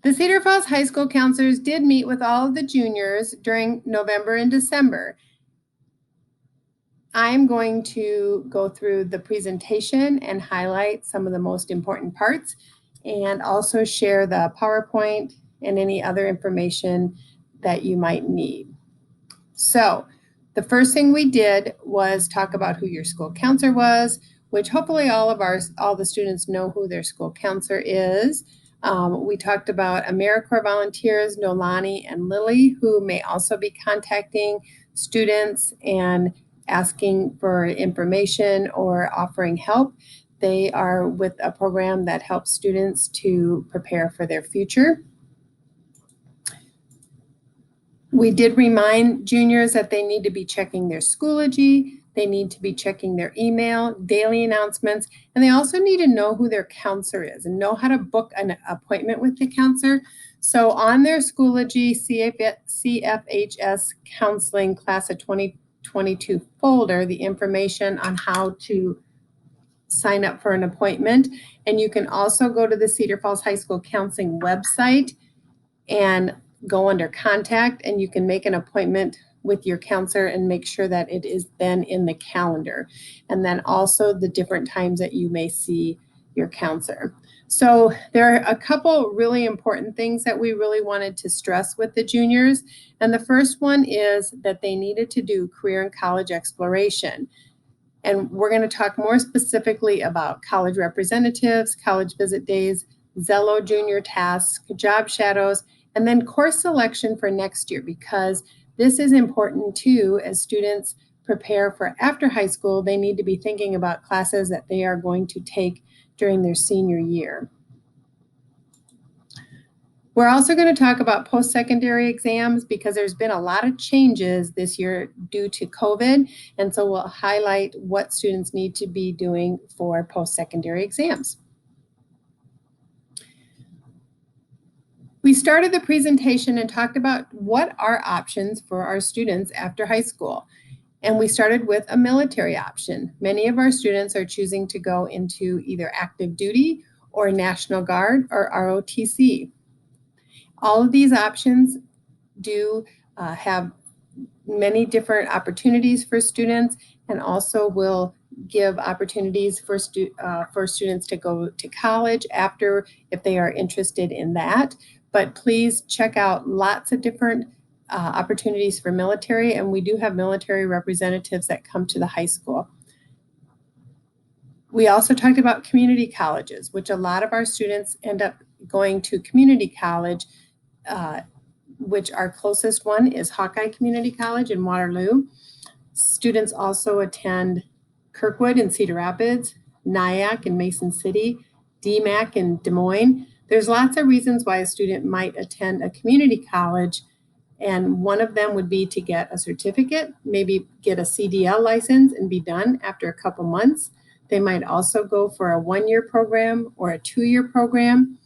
The Cedar Falls High School counselors did meet with all of the juniors during November and December. I'm going to go through the presentation and highlight some of the most important parts, and also share the PowerPoint and any other information that you might need. So the first thing we did was talk about who your school counselor was, which hopefully all the students know who their school counselor is. We talked about AmeriCorps volunteers, Nolani and Lily, who may also be contacting students and asking for information or offering help. They are with a program that helps students to prepare for their future. We did remind juniors that they need to be checking their Schoology, they need to be checking their email, daily announcements, and they also need to know who their counselor is and know how to book an appointment with the counselor. So on their Schoology CFHS Counseling Class of 2022 folder, the information on how to sign up for an appointment. And you can also go to the Cedar Falls High School Counseling website and go under contact, and you can make an appointment with your counselor and make sure that it is then in the calendar. And then also the different times that you may see your counselor. So there are a couple really important things that we really wanted to stress with the juniors. And the first one is that they needed to do career and college exploration. And we're going to talk more specifically about college representatives, college visit days, Zello junior tasks, job shadows, and then course selection for next year, because this is important too. As students prepare for after high school, they need to be thinking about classes that they are going to take during their senior year. We're also going to talk about post-secondary exams because there's been a lot of changes this year due to COVID, and so we'll highlight what students need to be doing for post-secondary exams. We started the presentation and talked about what are options for our students after high school. And we started with a military option. Many of our students are choosing to go into either active duty or National Guard or ROTC. All of these options do have many different opportunities for students, and also will give opportunities for students to go to college after, if they are interested in that. But please check out lots of different opportunities for military, and we do have military representatives that come to the high school. We also talked about community colleges, which a lot of our students end up going to community college, which our closest one is Hawkeye Community College in Waterloo. Students also attend Kirkwood in Cedar Rapids, Nyack in Mason City, DMAC in Des Moines. There's lots of reasons why a student might attend a community college, and one of them would be to get a certificate, maybe get a CDL license and be done after a couple months. They might also go for a 1-year program or a 2-year program,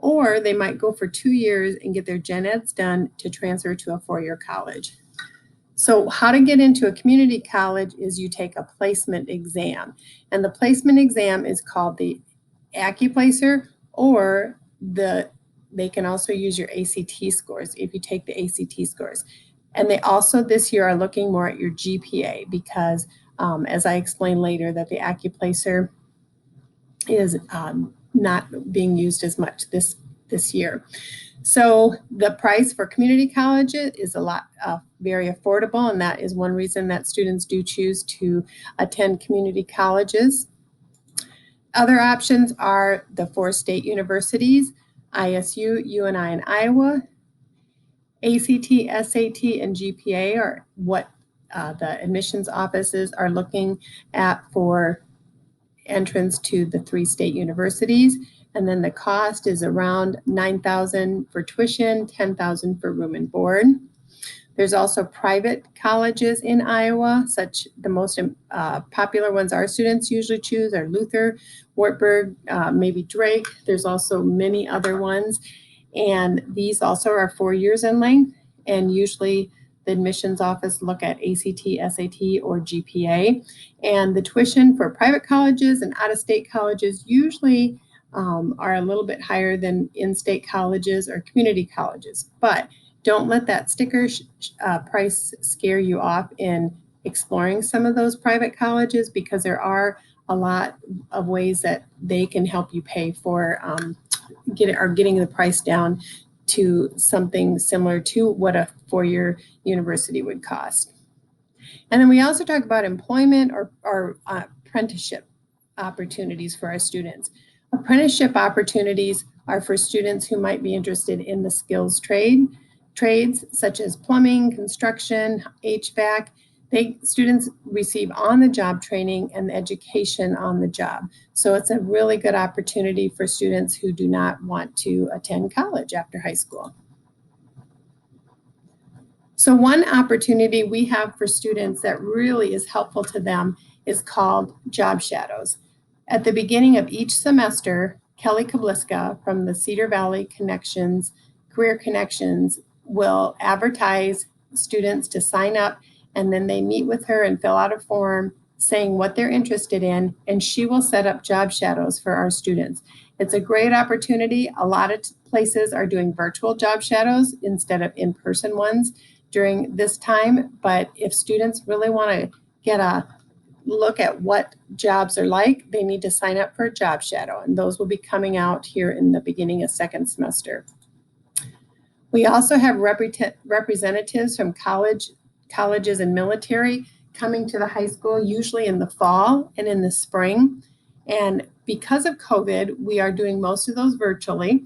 or they might go for 2 years and get their gen eds done to transfer to a 4-year college. So how to get into a community college is you take a placement exam, and the placement exam is called the AccuPlacer, or they can also use your ACT scores if you take the ACT scores. And they also this year are looking more at your GPA, because as I explain later, that the AccuPlacer is not being used as much this year. So the price for community college is a lot very affordable, and that is one reason that students do choose to attend community colleges. Other options are the 4 state universities, ISU, UNI, and Iowa. ACT, SAT, and GPA are what the admissions offices are looking at for entrance to the 3 state universities. And then the cost is around $9,000 for tuition, $10,000 for room and board. There's also private colleges in Iowa, the most popular ones our students usually choose are Luther, Wartburg, maybe Drake. There's also many other ones. And these also are 4 years in length. And usually the admissions office look at ACT, SAT, or GPA. And the tuition for private colleges and out-of-state colleges usually are a little bit higher than in-state colleges or community colleges. But don't let that sticker price scare you off in exploring some of those private colleges, because there are a lot of ways that they can help you pay for getting the price down to something similar to what a four-year university would cost. And then we also talk about employment or apprenticeship opportunities for our students. Apprenticeship opportunities are for students who might be interested in the skills trades such as plumbing, construction, HVAC. Students receive on-the-job training and education on the job. So it's a really good opportunity for students who do not want to attend college after high school. So one opportunity we have for students that really is helpful to them is called Job Shadows. At the beginning of each semester, Kelly Kabliska from the Cedar Valley Connections, Career Connections, will advertise students to sign up, and then they meet with her and fill out a form saying what they're interested in, and she will set up job shadows for our students. It's a great opportunity. A lot of places are doing virtual job shadows instead of in-person ones during this time, but if students really want to get a look at what jobs are like, they need to sign up for a job shadow, and those will be coming out here in the beginning of second semester. We also have representatives from colleges and military coming to the high school, usually in the fall and in the spring. And because of COVID, we are doing most of those virtually,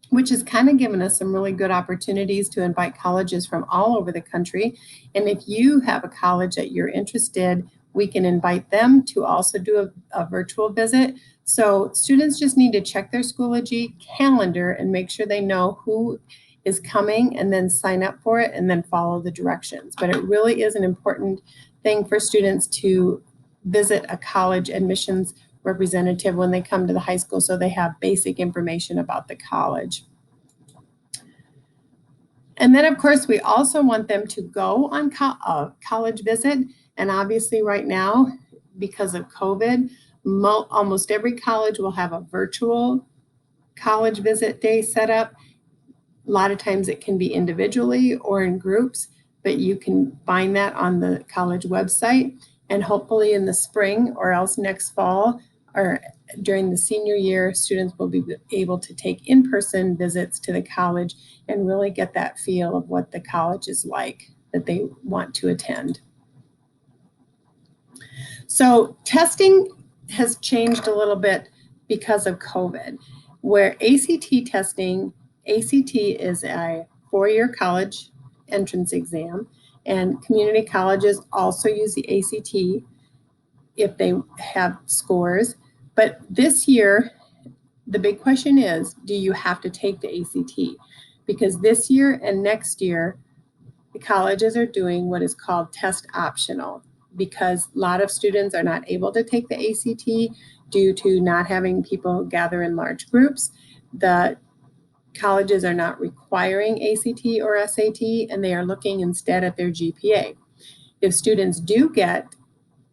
which has kind of given us some really good opportunities to invite colleges from all over the country. And if you have a college that you're interested, we can invite them to also do a virtual visit. So students just need to check their Schoology calendar and make sure they know who is coming, and then sign up for it and then follow the directions. But it really is an important thing for students to visit a college admissions representative when they come to the high school, so they have basic information about the college. And then, of course, we also want them to go on a college visit. And obviously right now, because of COVID, almost every college will have a virtual college visit day set up. A lot of times it can be individually or in groups, but you can find that on the college website. And hopefully in the spring or else next fall or during the senior year, students will be able to take in-person visits to the college and really get that feel of what the college is like that they want to attend. So testing has changed a little bit because of COVID, where ACT testing, ACT is a four-year college entrance exam, and community colleges also use the ACT if they have scores. But this year, the big question is, do you have to take the ACT? Because this year and next year, the colleges are doing what is called test optional, because a lot of students are not able to take the ACT due to not having people gather in large groups. The colleges are not requiring ACT or SAT, and they are looking instead at their GPA. If students do get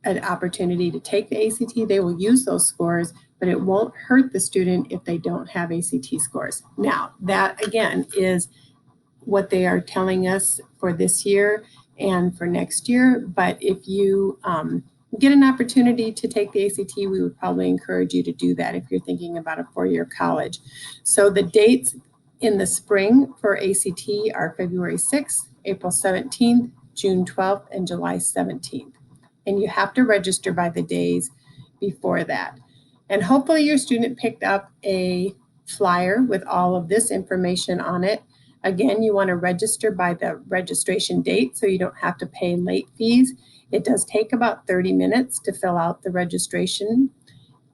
an opportunity to take the ACT, they will use those scores, but it won't hurt the student if they don't have ACT scores. Now, that again is what they are telling us for this year and for next year. But if you get an opportunity to take the ACT, we would probably encourage you to do that if you're thinking about a four-year college. So the dates in the spring for ACT are February 6th, April 17th, June 12th, and July 17th. And you have to register by the days before that. And hopefully your student picked up a flyer with all of this information on it. Again, you want to register by the registration date so you don't have to pay late fees. It does take about 30 minutes to fill out the registration.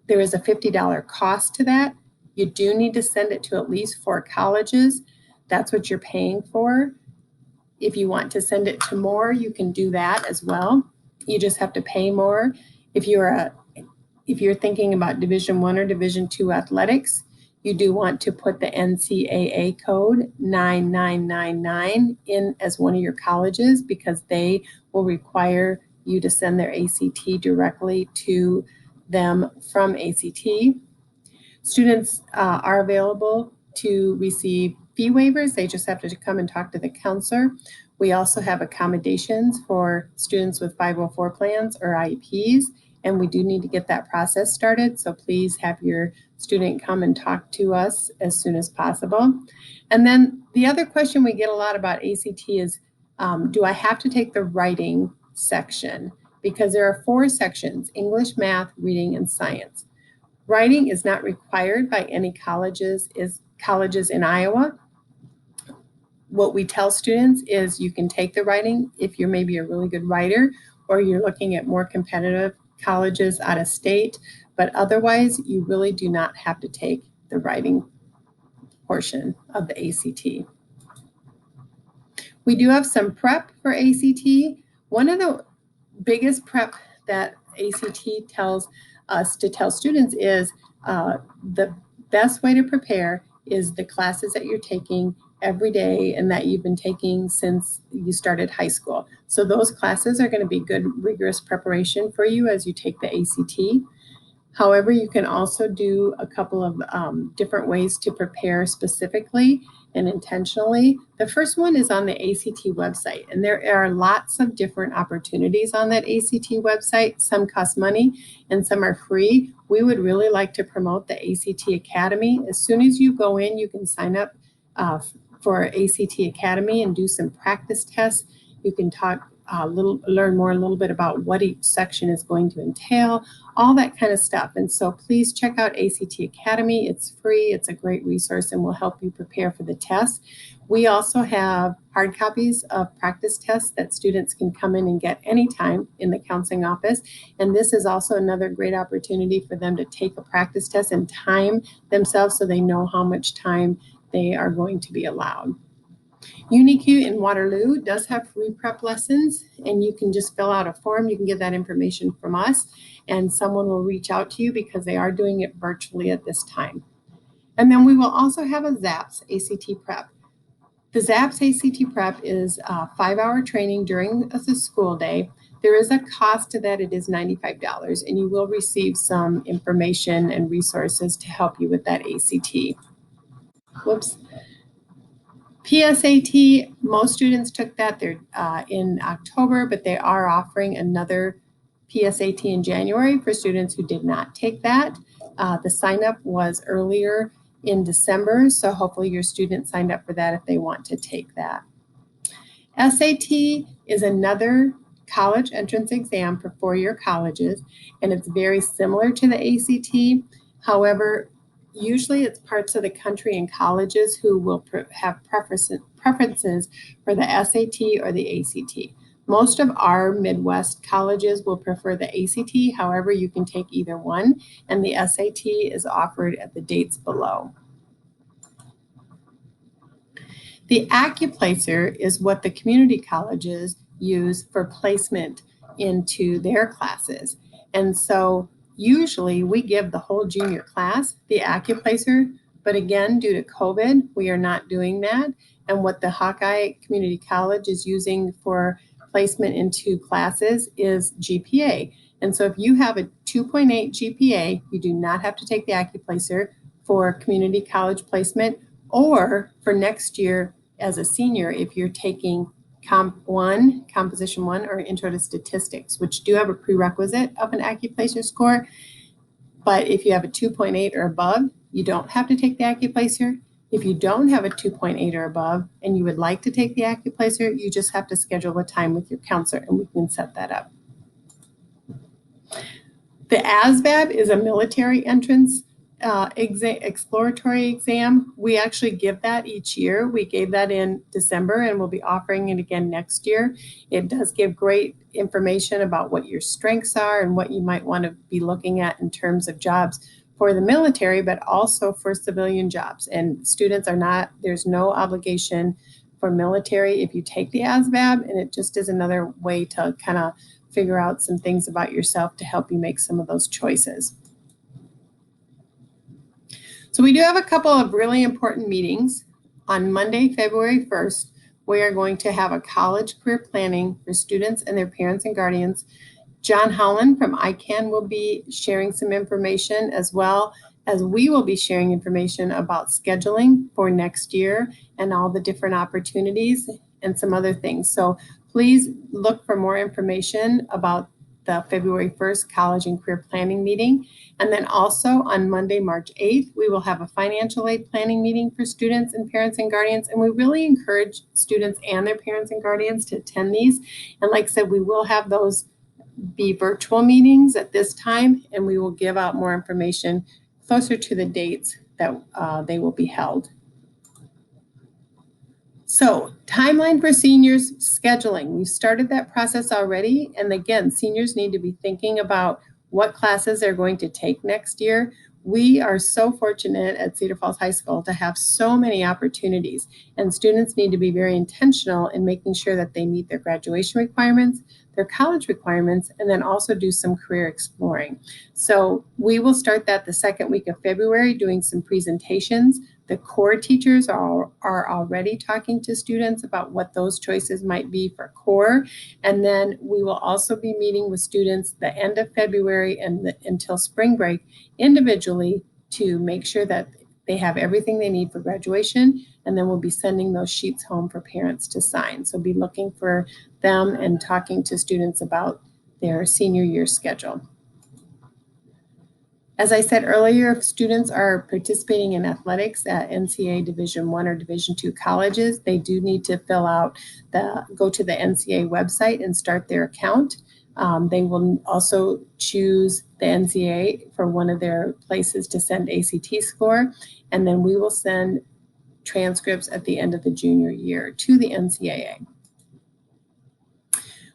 There is a $50 cost to that. You do need to send it to at least 4 colleges. That's what you're paying for. If you want to send it to more, you can do that as well. You just have to pay more. If you're thinking about Division I or Division II athletics, you do want to put the NCAA code 9999 in as one of your colleges, because they will require you to send their ACT directly to them from ACT. Students are available to receive fee waivers. They just have to come and talk to the counselor. We also have accommodations for students with 504 plans or IEPs, and we do need to get that process started. So please have your student come and talk to us as soon as possible. And then the other question we get a lot about ACT is, do I have to take the writing section? Because there are 4 sections: English, math, reading, and science. Writing is not required by any colleges in Iowa. What we tell students is you can take the writing if you're maybe a really good writer or you're looking at more competitive colleges out of state, but otherwise you really do not have to take the writing portion of the ACT. We do have some prep for ACT. One of the biggest prep that ACT tells us to tell students is the best way to prepare is the classes that you're taking every day and that you've been taking since you started high school. So those classes are going to be good, rigorous preparation for you as you take the ACT. However, you can also do a couple of different ways to prepare specifically and intentionally. The first one is on the ACT website, and there are lots of different opportunities on that ACT website. Some cost money and some are free. We would really like to promote the ACT Academy. As soon as you go in, you can sign up for ACT Academy and do some practice tests. You can learn more a little bit about what each section is going to entail, all that kind of stuff. And so please check out ACT Academy. It's free. It's a great resource and will help you prepare for the test. We also have hard copies of practice tests that students can come in and get anytime in the counseling office. And this is also another great opportunity for them to take a practice test and time themselves so they know how much time they are going to be allowed. UniQ in Waterloo does have free prep lessons, and you can just fill out a form. You can get that information from us, and someone will reach out to you because they are doing it virtually at this time. And then we will also have a ZAPS ACT prep. The ZAPS ACT prep is a 5-hour training during the school day. There is a cost to that. It is $95, and you will receive some information and resources to help you with that ACT. Whoops. PSAT, most students took that. They're in October, but they are offering another PSAT in January for students who did not take that. The sign up was earlier in December, so hopefully your student signed up for that if they want to take that. SAT is another college entrance exam for 4-year colleges, and it's very similar to the ACT. However, usually it's parts of the country and colleges who will have preferences for the SAT or the ACT. Most of our Midwest colleges will prefer the ACT. However, you can take either one, and the SAT is offered at the dates below. The AccuPlacer is what the community colleges use for placement into their classes. And so usually we give the whole junior class the AccuPlacer, but again, due to COVID, we are not doing that. And what the Hawkeye Community College is using for placement into classes is GPA. And so if you have a 2.8 GPA, you do not have to take the AccuPlacer for community college placement, or for next year as a senior, if you're taking Comp 1, Composition 1, or Intro to Statistics, which do have a prerequisite of an AccuPlacer score. But if you have a 2.8 or above, you don't have to take the AccuPlacer. If you don't have a 2.8 or above and you would like to take the AccuPlacer, you just have to schedule a time with your counselor and we can set that up. The ASVAB is a military entrance exploratory exam. We actually give that each year. We gave that in December and we'll be offering it again next year. It does give great information about what your strengths are and what you might want to be looking at in terms of jobs for the military, but also for civilian jobs. And students are not, there's no obligation for military if you take the ASVAB, and it just is another way to kind of figure out some things about yourself to help you make some of those choices. So we do have a couple of really important meetings. On Monday, February 1st, we are going to have a college career planning for students and their parents and guardians. John Holland from ICANN will be sharing some information, as well as we will be sharing information about scheduling for next year and all the different opportunities and some other things. So please look for more information about the February 1st College and Career Planning meeting. And then also on Monday, March 8th, we will have a financial aid planning meeting for students and parents and guardians. And we really encourage students and their parents and guardians to attend these. And like I said, we will have those be virtual meetings at this time, and we will give out more information closer to the dates that they will be held. So, timeline for seniors scheduling. We've started that process already. And again, seniors need to be thinking about what classes they're going to take next year. We are so fortunate at Cedar Falls High School to have so many opportunities, and students need to be very intentional in making sure that they meet their graduation requirements, their college requirements, and then also do some career exploring. So we will start that the second week of February, doing some presentations. The core teachers are already talking to students about what those choices might be for core. And then we will also be meeting with students the end of February and until spring break individually to make sure that they have everything they need for graduation. And then we'll be sending those sheets home for parents to sign. So be looking for them and talking to students about their senior year schedule. As I said earlier, if students are participating in athletics at NCAA Division I or Division II colleges, they do need to go to the NCAA website and start their account. They will also choose the NCAA for one of their places to send ACT score, and then we will send transcripts at the end of the junior year to the NCAA.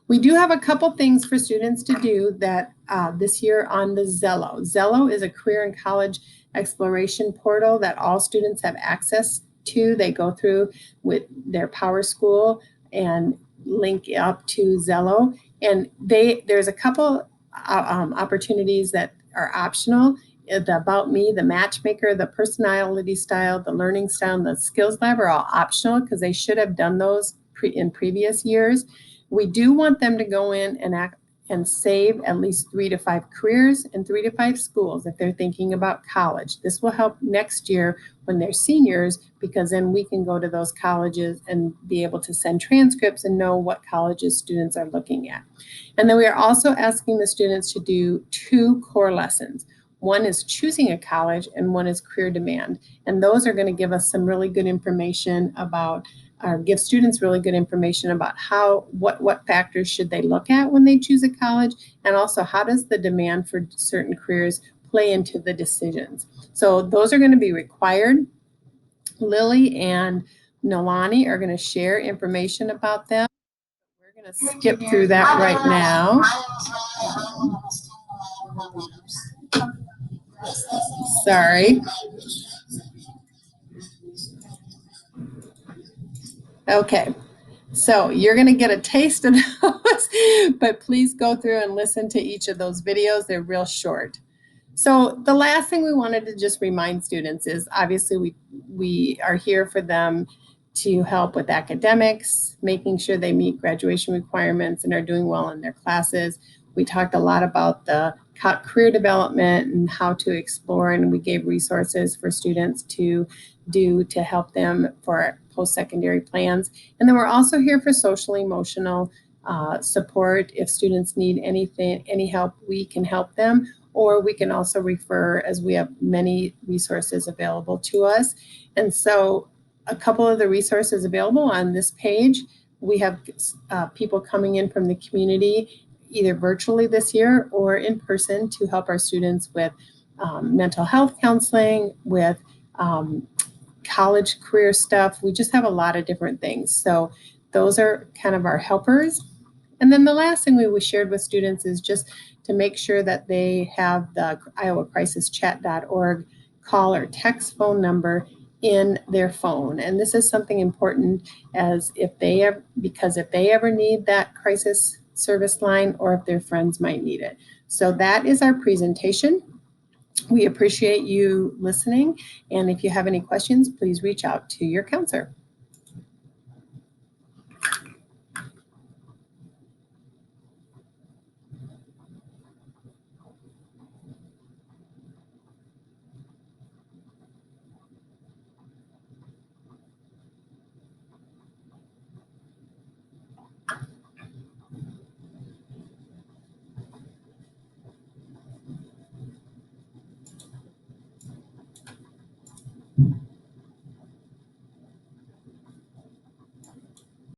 We do have a couple things for students to do that this year on the Zello. Zello is a career and college exploration portal that all students have access to. They go through with their PowerSchool and link up to Zello. And there's a couple opportunities that are optional. The About Me, the Matchmaker, the Personality Style, the Learning Style, and the Skills Lab are all optional because they should have done those in previous years. We do want them to go in and save at least 3 to 5 careers and 3 to 5 schools if they're thinking about college. This will help next year when they're seniors, because then we can go to those colleges and be able to send transcripts and know what colleges students are looking at. And then we are also asking the students to do 2 core lessons. One is choosing a college and one is career demand. And those are going to give us some really good information about give students really good information about what factors should they look at when they choose a college, and also how does the demand for certain careers play into the decisions. So those are going to be required. Lily and Nolani are going to share information about them. We're going to skip through that right now. Sorry. Okay. So you're going to get a taste of those, but please go through and listen to each of those videos. They're real short. So the last thing we wanted to just remind students is obviously we are here for them to help with academics, making sure they meet graduation requirements and are doing well in their classes. We talked a lot about the career development and how to explore, and we gave resources for students to do to help them for post-secondary plans. And then we're also here for social emotional support. If students need any help, we can help them, or we can also refer, as we have many resources available to us. And so a couple of the resources available on this page, we have people coming in from the community either virtually this year or in person to help our students with mental health counseling, with college career stuff. We just have a lot of different things. So those are kind of our helpers. And then the last thing we shared with students is just to make sure that they have the iowacrisischat.org call or text phone number in their phone. And this is something important because if they ever need that crisis service line, or if their friends might need it. So that is our presentation. We appreciate you listening. And if you have any questions, please reach out to your counselor.